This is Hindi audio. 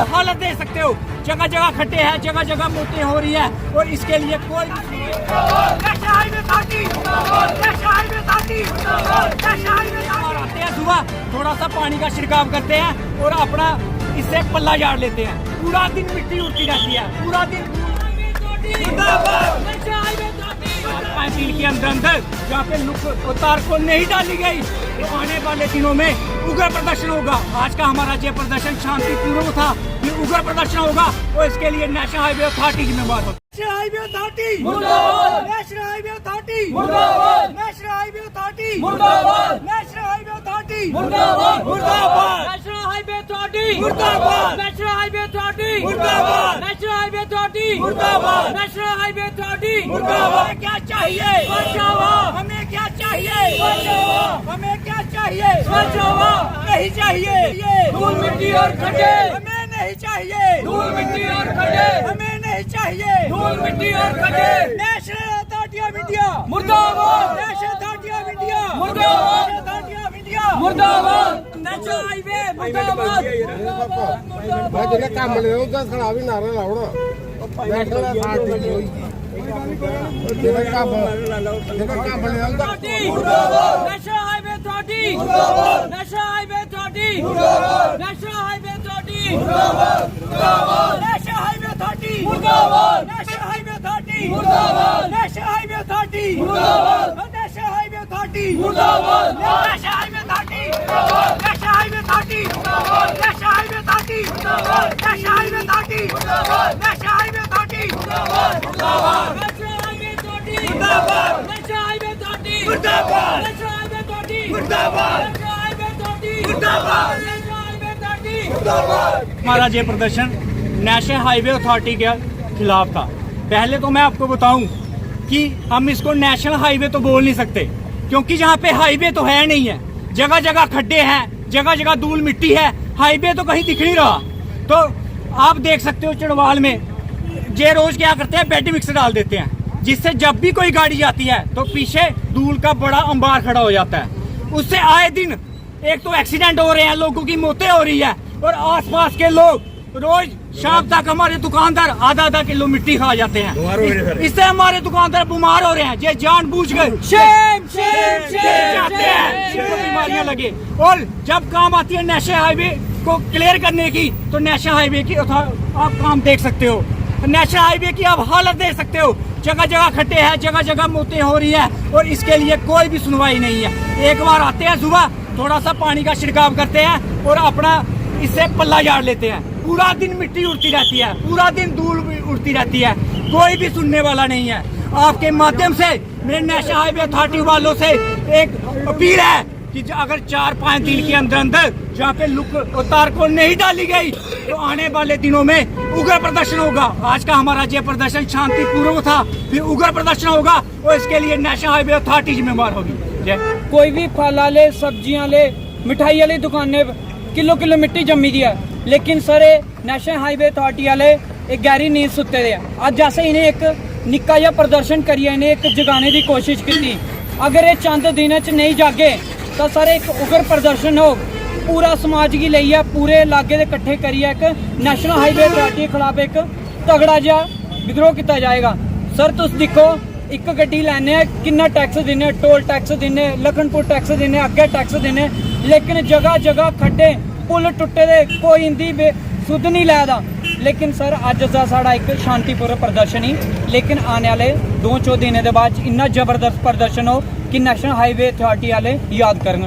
हालत दे सकते हो, जगह जगह खड्डे हैं, जगह जगह मौतें हो रही है और इसके लिए कोई आते हैं सुबह थोड़ा सा पानी का छिड़काव करते हैं और अपना इससे पल्ला झाड़ लेते हैं। पूरा दिन मिट्टी उड़ती रहती है, पूरा दिन 5 दिन के अंदर जहाँ पे उतार को नहीं डाली गई तो आने वाले दिनों में उग्र प्रदर्शन होगा। आज का हमारा ये प्रदर्शन शांतिपूर्ण था, ये उग्र प्रदर्शन होगा और इसके लिए नेशनल हाईवे अथॉरिटी जिम्मेवार होगी। नेशनल हाईवे अथॉरिटी मुर्दाबाद, नेशनल हाईवे अथॉरिटी मुर्दाबाद, नेशनल हाईवे अथॉरिटी मुर्दाबाद, नेशनल हाईवे अथॉरिटी मुर्दाबाद, मुर्दाबाद, नेशनल हाईवे अथॉरिटी मुर्दाबाद, नेशनल हाईवे अथॉरिटी मुर्दाबाद, नेशनल हाईवे अथॉरिटी मुर्दाबाद, नेशनल हाईवे अथॉरिटी मुर्दाबाद। क्या चाहिए? हमें क्या चाहिए? हमें क्या चाहिए? नहीं चाहिए धूल मिट्टी और खड्डे, हमें नहीं चाहिए धूल मिट्टी और खड्डे, हमें नहीं चाहिए धूल मिट्टी और खड्डे। नेशनल अथॉरिटी ऑफ इंडिया मुर्दाबाद, नेशनल अथॉरिटी ऑफ इंडिया मुर्दाबाद, नेशनल अथॉरिटी ऑफ इंडिया मुर्दाबाद, नेशनल हाईवे मुर्दाबाद। भाई जिन्हें काम मिले उधर खड़ा भी नारा लाओ नेशनल अथॉरिटी जिन्हें काम मिले मुर्दाबाद, नेशनल हाईवे अथॉरिटी मुर्दाबाद, नेशनल हाईवे अथॉरिटी मुर्दाबाद, नेशनल हाईवे अथॉरिटी मुर्दाबाद, नेशनल हाईवे अथॉरिटी मुर्दाबाद, नेशनल हाईवे अथॉरिटी मुर्दाबाद, नेशनल हाईवे अथॉरिटी मुर्दाबाद, नेशनल हाईवे अथॉरिटी मुर्दाबाद, नेशनल हाईवे अथॉरिटी मुर्दाबाद, नेशनल हाईवे अथॉरिटी मुर्दाबाद, नेशनल हाईवे अथॉरिटी मुर्दाबाद, नेशनल हाईवे अथॉरिटी मुर्दाबाद, नेशनल हाईवे अथॉरिटी मुर्दाबाद, मुर्दाबाद, नेशनल हाईवे अथॉरिटी मुर्दाबाद, नेशनल हाईवे अथॉरिटी मुर्दाबाद, नेशनल हाईवे अथॉरिटी मुर्दाबाद, नेशनल हाईवे अथॉरिटी मुर्दाबाद, नेशनल हाईवे अथॉरिटी मुर्दाबाद। हमारा ये प्रदर्शन नेशनल हाईवे अथॉरिटी के खिलाफ था। पहले तो मैं आपको बताऊं कि हम इसको नेशनल हाईवे तो बोल नहीं सकते क्योंकि यहाँ पे हाईवे तो है नहीं है, जगह जगह खड्डे हैं, जगह जगह धूल मिट्टी है, हाईवे तो कहीं दिख नहीं रहा। तो आप देख सकते हो चढ़वाल में ये रोज क्या करते हैं, बेड मिक्स डाल देते हैं जिससे जब भी कोई गाड़ी जाती है तो पीछे धूल का बड़ा अंबार खड़ा हो जाता है। उससे आए दिन एक तो एक्सीडेंट हो रहे हैं, लोगों की मौतें हो रही है और आसपास के लोग रोज शाम तक हमारे दुकानदार आधा किलो मिट्टी खा जाते हैं। इससे हमारे दुकानदार बीमार हो रहे हैं। ये जानबूझकर चाहते हैं बीमारियां लगे। और जब काम आती है नेशनल हाईवे को क्लियर करने की तो नेशनल हाईवे की आप काम देख सकते हो, नेशनल हाईवे की आप हालत देख सकते हो, जगह जगह खड्डे हैं, जगह जगह मौतें हो रही है और इसके लिए कोई भी सुनवाई नहीं है। एक बार आते हैं सुबह थोड़ा सा पानी का छिड़काव करते हैं और अपना इससे पल्ला झाड़ लेते हैं। पूरा दिन मिट्टी उड़ती रहती है, पूरा दिन धूल उड़ती रहती है, कोई भी सुनने वाला नहीं है। आपके माध्यम से मेरे नेशनल हाईवे अथॉरिटी वालों से एक अपील है कि अगर 4-5 दिन के अंदर जहाँ पे उतार को नहीं डाली गई तो आने वाले दिनों में उग्र प्रदर्शन होगा। आज का हमारा ये प्रदर्शन शांतिपूर्ण था, फिर उग्र प्रदर्शन होगा और इसके लिए नेशनल हाईवे अथॉरिटी जिम्मेवार होगी। कोई भी फल ले, सब्जियां ले, मिठाई वाली दुकानें किलो मिट्टी जमी दी है, लेकिन सर नेशनल हाईवे अथॉरिटी वाले एक गहरी नींद सुते दे। अज अस इन्हें एक निक्का जिहा प्रदर्शन करिए इन्हें एक जगाने की कोशिश की। अगर ये चंद दिन च नहीं जागे तो सर एक उग्र प्रदर्शन हो, पूरा समाज की लेइए पूरे इलाके के इकट्ठे करिए एक नेशनल हाईवे अथॉरिटी के खिलाफ एक तगड़ा जिहा विद्रोह किया जाएगा। सर तुस देखो एक गड्डी लैने किन्ना टैक्स देने, टोल टैक्स देने, लखनपुर टैक्स देने, अगे टैक्स देने, लेकिन जगह जगह खड्डे पुल टुटे दे, कोई इंदी सुध नहीं लैदा। लेकिन सर अज का साड़ा एक शांतिपूर्ण प्रदर्शन ही, लेकिन आने वाले 2-4 दिनों के बाद इन्ना जबरदस्त प्रदर्शन हो कि नेशनल हाईवे अथॉरिटी वाले याद करन।